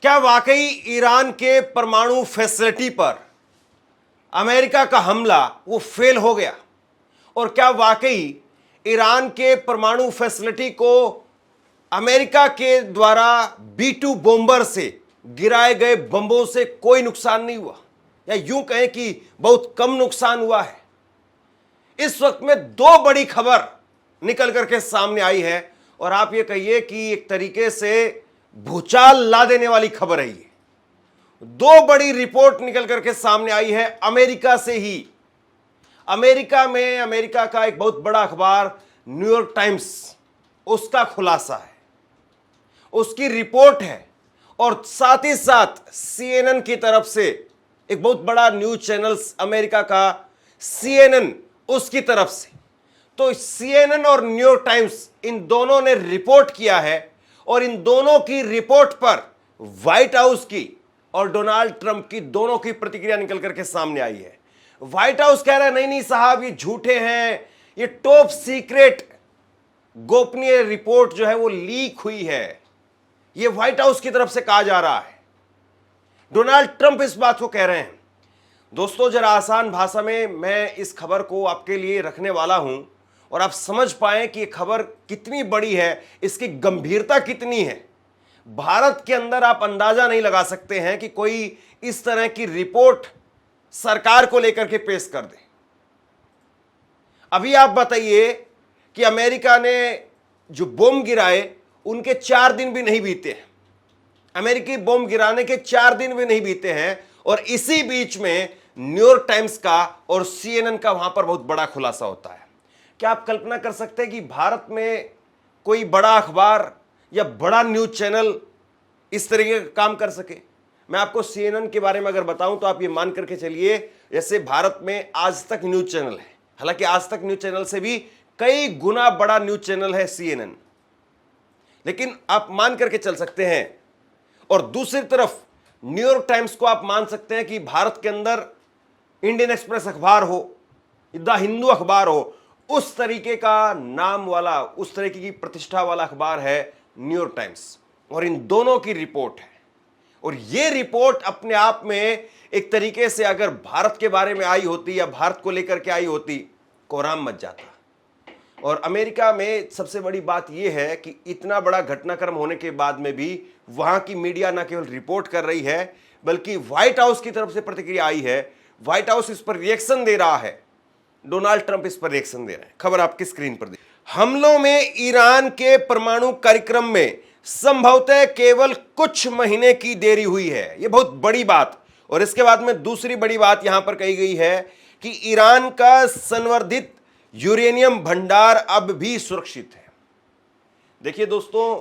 क्या वाकई ईरान के परमाणु फैसिलिटी पर अमेरिका का हमला वो फेल हो गया? और क्या वाकई ईरान के परमाणु फैसिलिटी को अमेरिका के द्वारा B-2 बॉम्बर से गिराए गए बमों से कोई नुकसान नहीं हुआ, या यूं कहें कि बहुत कम नुकसान हुआ है? इस वक्त में दो बड़ी खबर निकल करके सामने आई है, और आप ये कहिए कि एक तरीके से भूचाल ला देने वाली खबर है। ये दो बड़ी रिपोर्ट निकल करके सामने आई है अमेरिका से ही। अमेरिका में अमेरिका का एक बहुत बड़ा अखबार न्यूयॉर्क टाइम्स, उसका खुलासा है, उसकी रिपोर्ट है, और साथ ही साथ CNN की तरफ से एक बहुत बड़ा न्यूज चैनल अमेरिका का CNN, उसकी तरफ से। तो CNN और न्यूयॉर्क टाइम्स, इन दोनों ने रिपोर्ट किया है, और इन दोनों की रिपोर्ट पर व्हाइट हाउस की और डोनाल्ड ट्रंप की दोनों की प्रतिक्रिया निकल करके सामने आई है। व्हाइट हाउस कह रहा है नहीं नहीं साहब, ये झूठे हैं, ये टॉप सीक्रेट गोपनीय रिपोर्ट जो है वो लीक हुई है, ये व्हाइट हाउस की तरफ से कहा जा रहा है। डोनाल्ड ट्रंप इस बात को कह रहे हैं। दोस्तों, जरा आसान भाषा में मैं इस खबर को आपके लिए रखने वाला हूं, और आप समझ पाएं कि यह खबर कितनी बड़ी है, इसकी गंभीरता कितनी है। भारत के अंदर आप अंदाजा नहीं लगा सकते हैं कि कोई इस तरह की रिपोर्ट सरकार को लेकर के पेश कर दे। अभी आप बताइए कि अमेरिका ने जो बम गिराए, उनके 4 दिन भी नहीं बीते हैं। अमेरिकी बम गिराने के 4 दिन भी नहीं बीते हैं, और इसी बीच में न्यूयॉर्क टाइम्स का और CNN का वहां पर बहुत बड़ा खुलासा होता है। क्या आप कल्पना कर सकते हैं कि भारत में कोई बड़ा अखबार या बड़ा न्यूज चैनल इस तरीके का काम कर सके? मैं आपको CNN के बारे में अगर बताऊं तो आप ये मान करके चलिए जैसे भारत में आज तक न्यूज चैनल है। हालांकि आज तक न्यूज चैनल से भी कई गुना बड़ा न्यूज चैनल है CNN, लेकिन आप मान करके चल सकते हैं। और दूसरी तरफ न्यूयॉर्क टाइम्स को आप मान सकते हैं कि भारत के अंदर इंडियन एक्सप्रेस अखबार हो, द हिंदू अखबार हो, उस तरीके का नाम वाला, उस तरीके की प्रतिष्ठा वाला अखबार है न्यूयॉर्क टाइम्स। और इन दोनों की रिपोर्ट है, और यह रिपोर्ट अपने आप में एक तरीके से अगर भारत के बारे में आई होती या भारत को लेकर के आई होती, कोहराम मच जाता। और अमेरिका में सबसे बड़ी बात यह है कि इतना बड़ा घटनाक्रम होने के बाद में भी वहां की मीडिया न केवल रिपोर्ट कर रही है, बल्कि व्हाइट हाउस की तरफ से प्रतिक्रिया आई है। व्हाइट हाउस इस पर रिएक्शन दे रहा है, डोनाल्ड ट्रंप इस पर रिएक्शन दे रहे हैं। खबर आपकी स्क्रीन पर दे। हमलों में ईरान के परमाणु कार्यक्रम में संभवतः केवल कुछ महीने की देरी हुई है, यह बहुत बड़ी बात। और इसके बाद में दूसरी बड़ी बात यहां पर कही गई है कि ईरान का संवर्धित यूरेनियम भंडार अब भी सुरक्षित है। देखिए दोस्तों,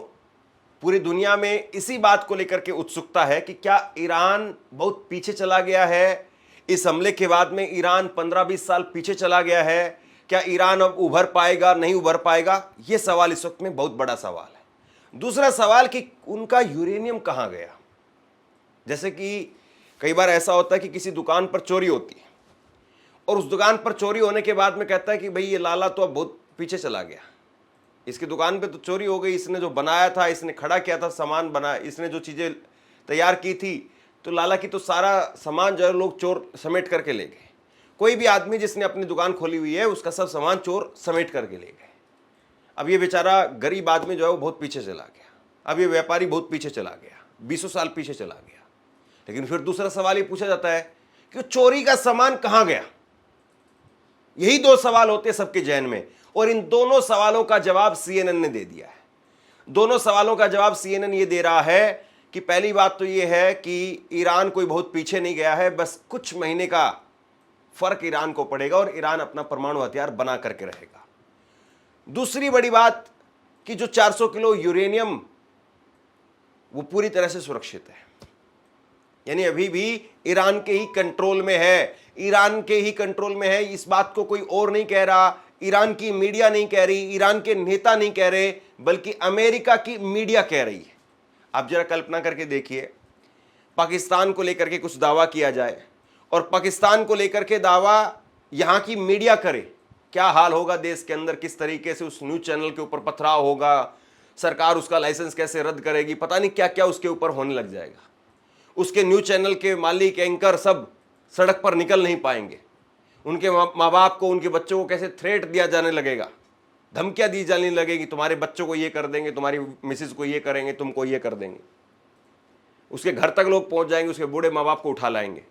पूरी दुनिया में इसी बात को लेकर के उत्सुकता है कि क्या ईरान बहुत पीछे चला गया है? इस हमले के बाद में ईरान 15-20 साल पीछे चला गया है। क्या ईरान अब उभर पाएगा, नहीं उभर पाएगा? यह सवाल इस वक्त में बहुत बड़ा सवाल है। दूसरा सवाल कि उनका यूरेनियम कहां गया। जैसे कि कई बार ऐसा होता है कि किसी दुकान पर चोरी होती है, और उस दुकान पर चोरी होने के बाद में कहता है कि भाई ये लाला तो अब बहुत पीछे चला गया, इसकी दुकान पे तो चोरी हो गई, इसने जो बनाया था, इसने खड़ा किया था, सामान बनाया, इसने जो चीज़ें तैयार की थी, तो लाला की तो सारा सामान जो है लोग चोर समेट करके ले गए। कोई भी आदमी जिसने अपनी दुकान खोली हुई है, उसका सब सामान चोर समेट करके ले गए। अब ये बेचारा गरीब आदमी जो है वो बहुत पीछे चला गया। अब ये व्यापारी बहुत पीछे चला गया, 20 साल पीछे चला गया। लेकिन फिर दूसरा सवाल ये पूछा जाता है कि चोरी का सामान कहाँ गया? यही दो सवाल होते हैं सबके जहन में, और इन दोनों सवालों का जवाब CNN ने दे दिया है। दोनों सवालों का जवाब CNN ये दे रहा है कि पहली बात तो ये है कि ईरान कोई बहुत पीछे नहीं गया है, बस कुछ महीने का फर्क ईरान को पड़ेगा और ईरान अपना परमाणु हथियार बना करके रहेगा। दूसरी बड़ी बात कि जो 400 किलो यूरेनियम वो पूरी तरह से सुरक्षित है, यानी अभी भी ईरान के ही कंट्रोल में है, ईरान के ही कंट्रोल में है। इस बात को कोई और नहीं कह रहा, ईरान की मीडिया नहीं कह रही, ईरान के नेता नहीं कह रहे, बल्कि अमेरिका की मीडिया कह रही है। आप जरा कल्पना करके देखिए, पाकिस्तान को लेकर के कुछ दावा किया जाए और पाकिस्तान को लेकर के दावा यहां की मीडिया करे, क्या हाल होगा देश के अंदर, किस तरीके से उस न्यूज चैनल के ऊपर पथराव होगा, सरकार उसका लाइसेंस कैसे रद्द करेगी, पता नहीं क्या क्या उसके ऊपर होने लग जाएगा। उसके न्यूज चैनल के मालिक, एंकर सब सड़क पर निकल नहीं पाएंगे। उनके माँ बाप को, उनके बच्चों को कैसे थ्रेट दिया जाने लगेगा, धमकियां दी जाने लगेगी, तुम्हारे बच्चों को ये कर देंगे, तुम्हारी मिसेज को ये करेंगे, तुमको ये कर देंगे। उसके घर तक लोग पहुंच जाएंगे, उसके बूढ़े माँ बाप को उठा लाएंगे।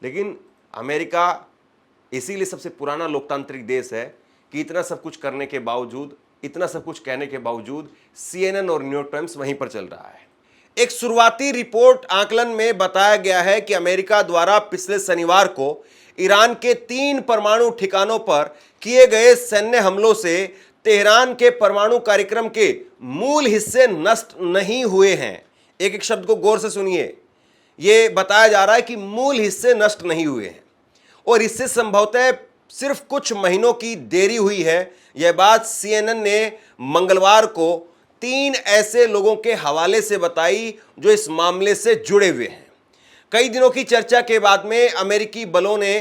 लेकिन अमेरिका इसीलिए सबसे पुराना लोकतांत्रिक देश है कि इतना सब कुछ करने के बावजूद, इतना सब कुछ कहने के बावजूद CNN और न्यूयॉर्क टाइम्स वहीं पर चल रहा है। एक शुरुआती रिपोर्ट आकलन में बताया गया है कि अमेरिका द्वारा पिछले शनिवार को ईरान के 3 परमाणु ठिकानों पर किए गए सैन्य हमलों से तेहरान के परमाणु कार्यक्रम के मूल हिस्से नष्ट नहीं हुए हैं। एक एक शब्द को गौर से सुनिए। यह बताया जा रहा है कि मूल हिस्से नष्ट नहीं हुए हैं और इससे संभवतः सिर्फ कुछ महीनों की देरी हुई है। यह बात CNN ने मंगलवार को 3 ऐसे लोगों के हवाले से बताई जो इस मामले से जुड़े हुए हैं। कई दिनों की चर्चा के बाद में अमेरिकी बलों ने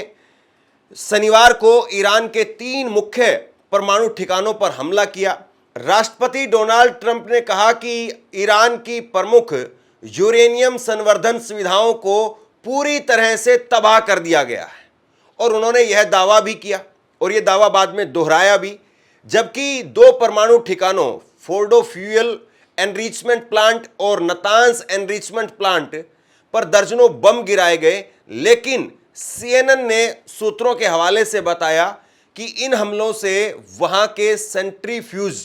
शनिवार को ईरान के 3 मुख्य परमाणु ठिकानों पर हमला किया। राष्ट्रपति डोनाल्ड ट्रंप ने कहा कि ईरान की प्रमुख यूरेनियम संवर्धन सुविधाओं को पूरी तरह से तबाह कर दिया गया है और उन्होंने यह दावा भी किया और यह दावा बाद में दोहराया भी। जबकि 2 परमाणु ठिकानों फोर्डो फ्यूल एनरिचमेंट प्लांट और नतांस एनरिचमेंट प्लांट पर दर्जनों बम गिराए गए, लेकिन CNN ने सूत्रों के हवाले से बताया कि इन हमलों से वहां के सेंट्रीफ्यूज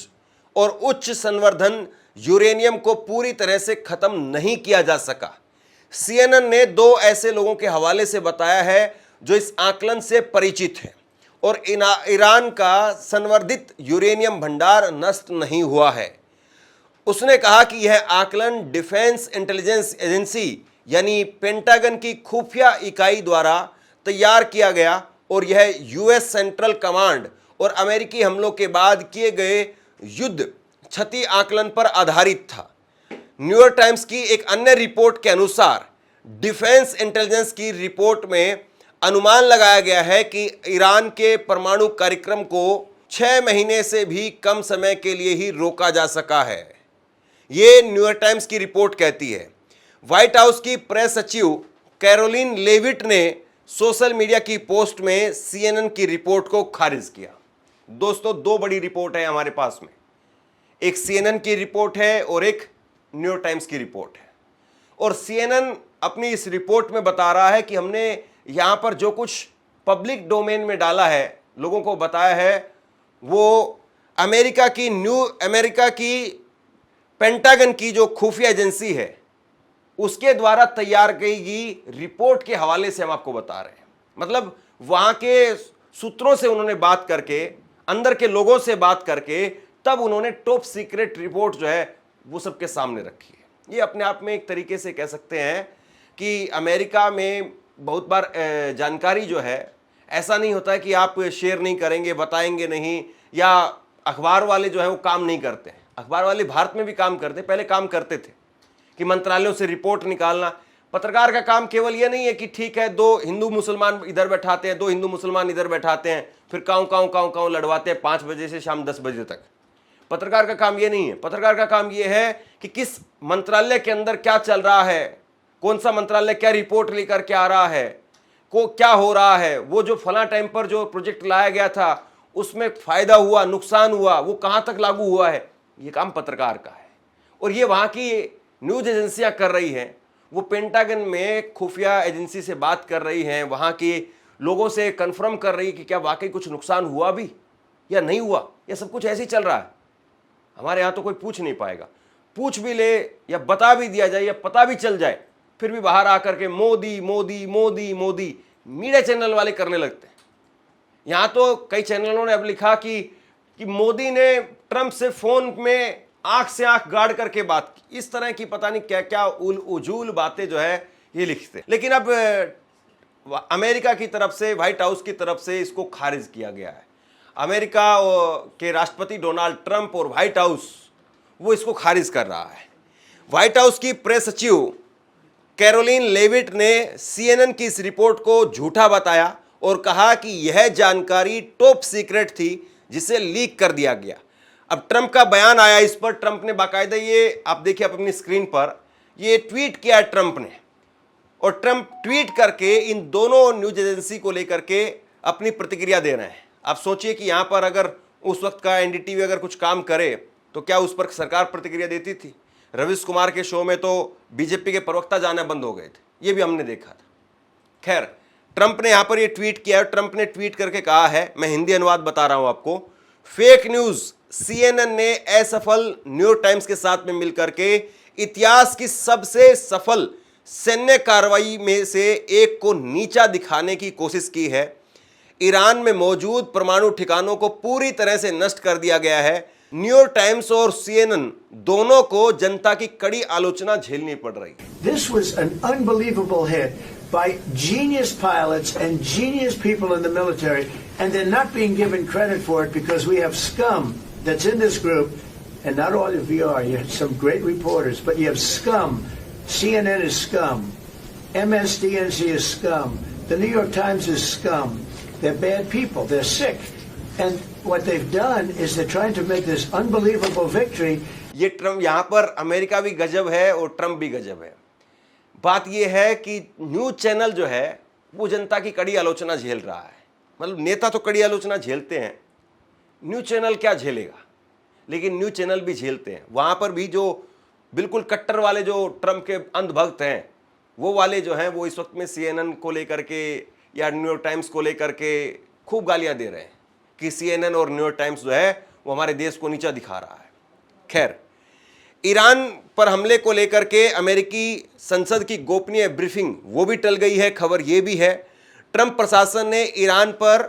और उच्च संवर्धन यूरेनियम को पूरी तरह से खत्म नहीं किया जा सका। CNN ने 2 ऐसे लोगों के हवाले से बताया है जो इस आकलन से परिचित हैं और ईरान का संवर्धित यूरेनियम भंडार नष्ट नहीं हुआ है। उसने कहा कि यह आकलन डिफेंस इंटेलिजेंस एजेंसी यानी पेंटागन की खुफिया इकाई द्वारा तैयार किया गया और यह US सेंट्रल कमांड और अमेरिकी हमलों के बाद किए गए युद्ध क्षति आकलन पर आधारित था। न्यूयॉर्क टाइम्स की एक अन्य रिपोर्ट के अनुसार डिफेंस इंटेलिजेंस की रिपोर्ट में अनुमान लगाया गया है कि ईरान के परमाणु कार्यक्रम को 6 महीने से भी कम समय के लिए ही रोका जा सका है। यह न्यूयॉर्क टाइम्स की रिपोर्ट कहती है। व्हाइट हाउस की प्रेस सचिव कैरोलिन लेविट ने सोशल मीडिया की पोस्ट में CNN की रिपोर्ट को खारिज किया। दोस्तों, 2 बड़ी रिपोर्ट है हमारे पास में, एक CNN की रिपोर्ट है और एक न्यूयॉर्क टाइम्स की रिपोर्ट है। और CNN अपनी इस रिपोर्ट में बता रहा है कि हमने यहां पर जो कुछ पब्लिक डोमेन में डाला है, लोगों को बताया है, वो अमेरिका की पेंटागन की जो खुफिया एजेंसी है उसके द्वारा तैयार की गई रिपोर्ट के हवाले से हम आपको बता रहे हैं। मतलब वहां के सूत्रों से उन्होंने बात करके, अंदर के लोगों से बात करके, तब उन्होंने टॉप सीक्रेट रिपोर्ट जो है वो सबके सामने रखी है। ये अपने आप में एक तरीके से कह सकते हैं कि अमेरिका में बहुत बार जानकारी जो है ऐसा नहीं होता है कि आप शेयर नहीं करेंगे, बताएंगे नहीं, या अखबार वाले जो है वो काम नहीं करते हैं। अखबार वाले भारत में भी काम करते, पहले काम करते थे कि मंत्रालयों से रिपोर्ट निकालना। पत्रकार का काम केवल ये नहीं है कि ठीक है 2 हिंदू मुसलमान इधर बैठाते हैं, 2 हिंदू मुसलमान इधर बैठाते हैं, फिर काऊ लड़वाते हैं 5 बजे से शाम 10 बजे तक। पत्रकार का काम ये नहीं है। पत्रकार का काम ये है कि किस मंत्रालय के अंदर क्या चल रहा है, कौन सा मंत्रालय क्या रिपोर्ट लेकर के आ रहा है, को क्या हो रहा है, वो जो फला टाइम पर जो प्रोजेक्ट लाया गया था उसमें फायदा हुआ, नुकसान हुआ, वो कहां तक लागू हुआ है, ये काम पत्रकार का है। और ये वहां की न्यूज एजेंसियां कर रही हैं। वो पेंटागन में खुफिया एजेंसी से बात कर रही हैं, वहां के लोगों से कंफर्म कर रही है कि क्या वाकई कुछ नुकसान हुआ भी या नहीं हुआ, या सब कुछ ऐसे ही चल रहा है। हमारे यहां तो कोई पूछ नहीं पाएगा। पूछ भी ले या बता भी दिया जाए या पता भी चल जाए, फिर भी बाहर आकर के मोदी मोदी मोदी मोदी मीडिया चैनल वाले करने लगते हैं। यहां तो कई चैनलों ने अब लिखा कि मोदी ने ट्रंप से फोन में आंख से आंख गाड़ करके बात की। इस तरह की पता नहीं क्या क्या उजूल बातें जो है ये लिखते। लेकिन अब अमेरिका की तरफ से, व्हाइट हाउस की तरफ से इसको खारिज किया गया है। अमेरिका के राष्ट्रपति डोनाल्ड ट्रंप और व्हाइट हाउस वो इसको खारिज कर रहा है। व्हाइट हाउस की प्रेस सचिव कैरोलिन लेविट ने CNN की इस रिपोर्ट को झूठा बताया और कहा कि यह जानकारी टॉप सीक्रेट थी जिसे लीक कर दिया गया। अब ट्रंप का बयान आया इस पर, ट्रंप ने बाकायदा, ये आप देखिए आप अपनी स्क्रीन पर, ये ट्वीट किया ट्रंप ने, और ट्रंप ट्वीट करके इन दोनों न्यूज एजेंसी को लेकर के अपनी प्रतिक्रिया दे रहे हैं। आप सोचिए कि यहां पर अगर उस वक्त का एनडीटीवी अगर कुछ काम करे तो क्या उस पर सरकार प्रतिक्रिया देती थी? रवीश कुमार के शो में तो बीजेपी के प्रवक्ता जाना बंद हो गए थे, ये भी हमने देखा था। खैर, ट्रंप ने यहां पर ये ट्वीट किया, ट्रंप ने ट्वीट करके कहा है, मैं हिंदी अनुवाद बता रहा हूं आपको, फेक न्यूज, सीएनएन ने असफल न्यूयॉर्क टाइम्स के साथ में मिलकर के इतिहास की सबसे सफल सैन्य कार्रवाई में से एक को नीचा दिखाने की कोशिश की है। ईरान में मौजूद परमाणु ठिकानों को पूरी तरह से नष्ट कर दिया गया है। न्यूयॉर्क टाइम्स और सीएनएन दोनों को जनता की कड़ी आलोचना झेलनी पड़ रही है। This was an unbelievable hit by genius pilots and genius people in the military, and they're not being given credit for it because we have scum that's in this group, and not all of you are. You have some great reporters, but you have scum. CNN is scum. MSDNC is scum. The New York Times is scum. They're bad people. They're sick. And what they've done is they're trying to make this unbelievable victory. ये Trump, यहां पर America भी गजब है और Trump भी गजब है। बात यह है कि न्यूज चैनल जो है वो जनता की कड़ी आलोचना झेल रहा है। मतलब नेता तो कड़ी आलोचना झेलते हैं, न्यूज चैनल क्या झेलेगा? लेकिन न्यूज चैनल भी झेलते हैं। वहां पर भी जो बिल्कुल कट्टर वाले जो ट्रंप के अंधभक्त हैं, वो वाले जो हैं वो इस वक्त में सीएनएन को लेकर के या न्यूयॉर्क टाइम्स को लेकर के खूब गालियां दे रहे हैं कि सीएनएन और न्यूयॉर्क टाइम्स जो है वो हमारे देश को नीचा दिखा रहा है। खैर, ईरान पर हमले को लेकर के अमेरिकी संसद की गोपनीय ब्रीफिंग वो भी टल गई है, खबर ये भी है। ट्रंप प्रशासन ने ईरान पर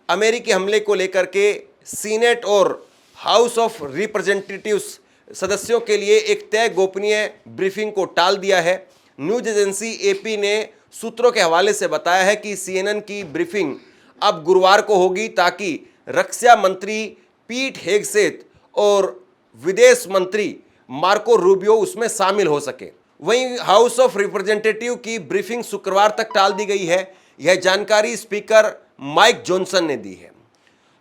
अमेरिकी हमले को लेकर के सीनेट और हाउस ऑफ रिप्रेजेंटेटिव्स सदस्यों के लिए एक तय गोपनीय ब्रीफिंग को टाल दिया है। न्यूज एजेंसी एपी ने सूत्रों के हवाले से बताया है कि सीएनएन की ब्रीफिंग अब गुरुवार को होगी ताकि रक्षा मंत्री पीट हेगसेथ और विदेश मंत्री मार्को रूबियो उसमें शामिल हो सके। वहीं हाउस ऑफ रिप्रेजेंटेटिव की ब्रीफिंग शुक्रवार तक टाल दी गई है। यह जानकारी स्पीकर माइक जॉनसन ने दी है।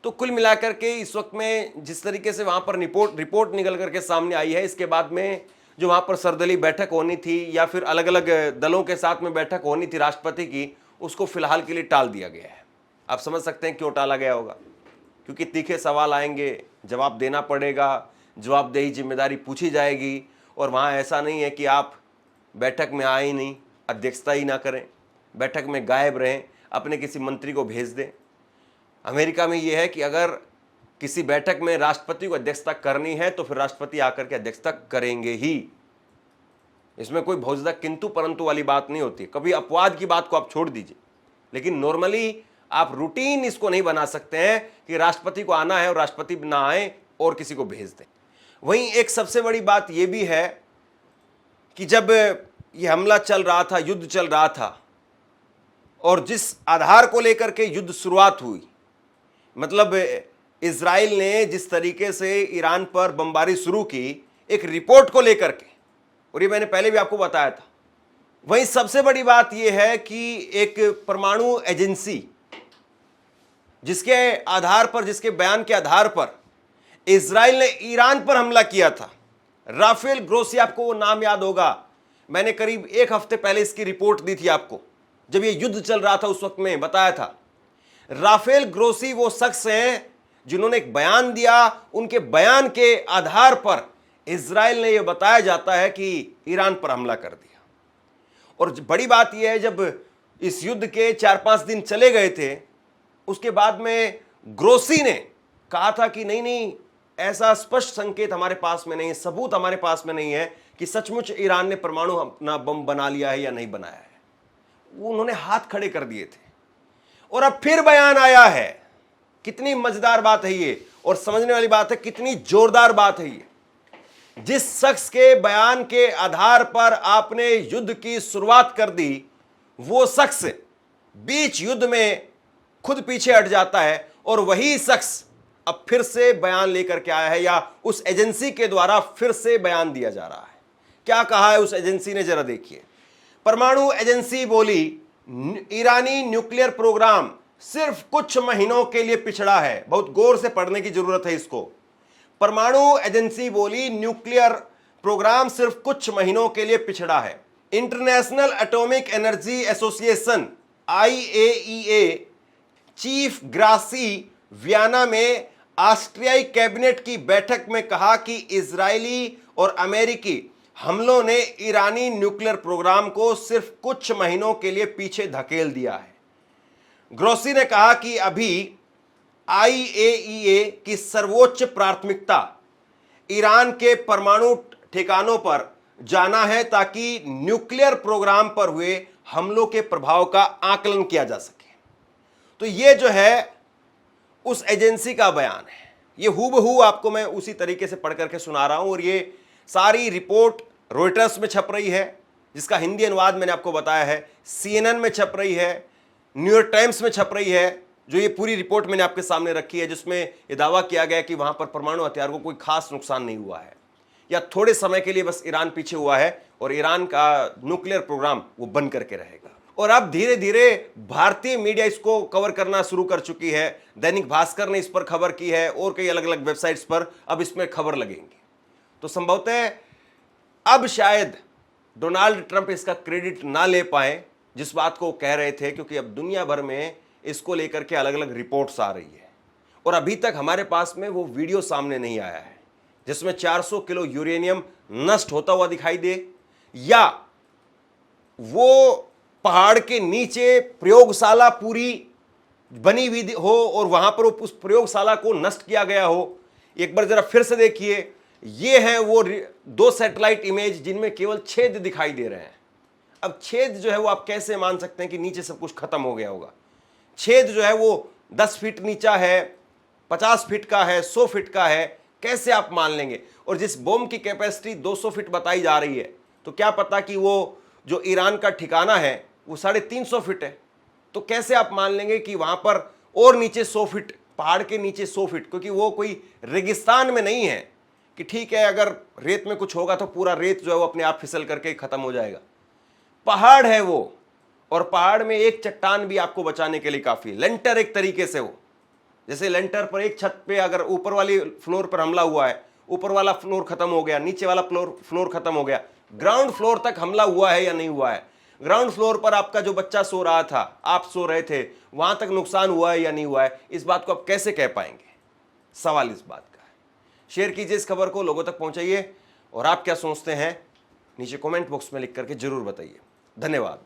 तो कुल मिलाकर के इस वक्त में जिस तरीके से वहां पर रिपोर्ट निकल करके सामने आई है, इसके बाद में जो वहां पर सर्वदलीय बैठक होनी थी या फिर अलग अलग दलों के साथ में बैठक होनी थी राष्ट्रपति की, उसको फिलहाल के लिए टाल दिया गया है। आप समझ सकते हैं क्यों टाला गया होगा, क्योंकि तीखे सवाल आएंगे, जवाब देना पड़ेगा, जवाबदेही जिम्मेदारी पूछी जाएगी, और वहाँ ऐसा नहीं है कि आप बैठक में आए ही नहीं, अध्यक्षता ही ना करें, बैठक में गायब रहें, अपने किसी मंत्री को भेज दें। अमेरिका में ये है कि अगर किसी बैठक में राष्ट्रपति को अध्यक्षता करनी है तो फिर राष्ट्रपति आकर के अध्यक्षता करेंगे ही। इसमें कोई बहुत ज़्यादा किंतु परंतु वाली बात नहीं होती। कभी अपवाद की बात को आप छोड़ दीजिए, लेकिन नॉर्मली आप रूटीन इसको नहीं बना सकते हैं कि राष्ट्रपति को आना है और राष्ट्रपति ना आए और किसी को भेज दें। वहीं एक सबसे बड़ी बात यह भी है कि जब यह हमला चल रहा था, युद्ध चल रहा था, और जिस आधार को लेकर के युद्ध शुरुआत हुई, मतलब इजराइल ने जिस तरीके से ईरान पर बमबारी शुरू की एक रिपोर्ट को लेकर के, और ये मैंने पहले भी आपको बताया था। वहीं सबसे बड़ी बात यह है कि एक परमाणु एजेंसी जिसके आधार पर, जिसके बयान के आधार पर इजराइल ने ईरान पर हमला किया था, राफेल ग्रोसी, आपको वो नाम याद होगा, मैंने करीब एक हफ्ते पहले इसकी रिपोर्ट दी थी आपको, जब ये युद्ध चल रहा था उस वक्त में बताया था। राफेल ग्रोसी वो शख्स हैं जिन्होंने एक बयान दिया, उनके बयान के आधार पर इजराइल ने यह बताया जाता है कि ईरान पर हमला कर दिया। और बड़ी बात यह है, जब इस युद्ध के 4-5 दिन चले गए थे, उसके बाद में ग्रोसी ने कहा था कि नहीं, ऐसा स्पष्ट संकेत हमारे पास में नहीं है, सबूत हमारे पास में नहीं है कि सचमुच ईरान ने परमाणु अपना बम बना लिया है या नहीं बनाया है। उन्होंने हाथ खड़े कर दिए थे, और अब फिर बयान आया है। कितनी मजेदार बात है ये, और समझने वाली बात है, कितनी जोरदार बात है ये। जिस शख्स के बयान के आधार पर आपने युद्ध की शुरुआत कर दी, वो शख्स बीच युद्ध में खुद पीछे हट जाता है, और वही शख्स अब फिर से बयान लेकर के आया है, या उस एजेंसी के द्वारा फिर से बयान दिया जा रहा है। क्या कहा है उस एजेंसी ने, जरा देखिए। परमाणु एजेंसी बोली, ईरानी न्यूक्लियर प्रोग्राम सिर्फ कुछ महीनों के लिए पिछड़ा है। बहुत गौर से पढ़ने की जरूरत है इसको। परमाणु एजेंसी बोली न्यूक्लियर प्रोग्राम सिर्फ कुछ महीनों के लिए पिछड़ा है। International atomic energy association IAEA chief Grossi Vienna में ऑस्ट्रियाई कैबिनेट की बैठक में कहा कि इजरायली और अमेरिकी हमलों ने ईरानी न्यूक्लियर प्रोग्राम को सिर्फ कुछ महीनों के लिए पीछे धकेल दिया है। ग्रोसी ने कहा कि अभी IAEA की सर्वोच्च प्राथमिकता ईरान के परमाणु ठिकानों पर जाना है ताकि न्यूक्लियर प्रोग्राम पर हुए हमलों के प्रभाव का आकलन किया जा सके। तो ये जो है उस एजेंसी का बयान है, ये हूबहू आपको मैं उसी तरीके से पढ़ करके सुना रहा हूं। और ये सारी रिपोर्ट रॉयटर्स में छप रही है, जिसका हिंदी अनुवाद मैंने आपको बताया है, CNN में छप रही है, न्यूयॉर्क टाइम्स में छप रही है। जो ये पूरी रिपोर्ट मैंने आपके सामने रखी है, जिसमें ये दावा किया गया कि वहां पर परमाणु हथियार को कोई खास नुकसान नहीं हुआ है, या थोड़े समय के लिए बस ईरान पीछे हुआ है और ईरान का न्यूक्लियर प्रोग्राम वो बन करके रहेगा। और अब धीरे धीरे भारतीय मीडिया इसको कवर करना शुरू कर चुकी है। दैनिक भास्कर ने इस पर खबर की है और कई अलग अलग वेबसाइट्स पर अब इसमें खबर लगेंगी। तो संभवतः अब शायद डोनाल्ड ट्रंप इसका क्रेडिट ना ले पाए जिस बात को वो कह रहे थे, क्योंकि अब दुनिया भर में इसको लेकर के अलग अलग रिपोर्ट्स आ रही है और अभी तक हमारे पास में वो वीडियो सामने नहीं आया है जिसमें 400 किलो यूरेनियम नष्ट होता हुआ दिखाई दे, या वो पहाड़ के नीचे प्रयोगशाला पूरी बनी हुई हो और वहां पर उस प्रयोगशाला को नष्ट किया गया हो। एक बार जरा फिर से देखिए, ये हैं वो 2 सैटेलाइट इमेज जिनमें केवल छेद दिखाई दे रहे हैं। अब छेद जो है वो आप कैसे मान सकते हैं कि नीचे सब कुछ खत्म हो गया होगा? छेद जो है वो 10 फीट नीचा है, 50 फीट का है, 100 फीट का है, कैसे आप मान लेंगे? और जिस बम की कैपेसिटी 200 फीट बताई जा रही है, तो क्या पता कि वो जो ईरान का ठिकाना है वो 350 फीट है, तो कैसे आप मान लेंगे कि वहां पर और नीचे 100 फीट, पहाड़ के नीचे 100 फीट? क्योंकि वो कोई रेगिस्तान में नहीं है कि ठीक है अगर रेत में कुछ होगा तो पूरा रेत जो है वो अपने आप फिसल करके खत्म हो जाएगा। पहाड़ है वो, और पहाड़ में एक चट्टान भी आपको बचाने के लिए काफी। लेंटर एक तरीके से वो, जैसे लेंटर पर एक छत पे अगर ऊपर वाली फ्लोर पर हमला हुआ है, ऊपर वाला फ्लोर खत्म हो गया, नीचे वाला फ्लोर खत्म हो गया, ग्राउंड फ्लोर तक हमला हुआ है या नहीं हुआ है? ग्राउंड फ्लोर पर आपका जो बच्चा सो रहा था, आप सो रहे थे, वहां तक नुकसान हुआ है या नहीं हुआ है? इस बात को आप कैसे कह पाएंगे? सवाल इस बात का है। शेयर कीजिए इस खबर को, लोगों तक पहुंचाइए, और आप क्या सोचते हैं नीचे कमेंट बॉक्स में लिख करके जरूर बताइए। धन्यवाद।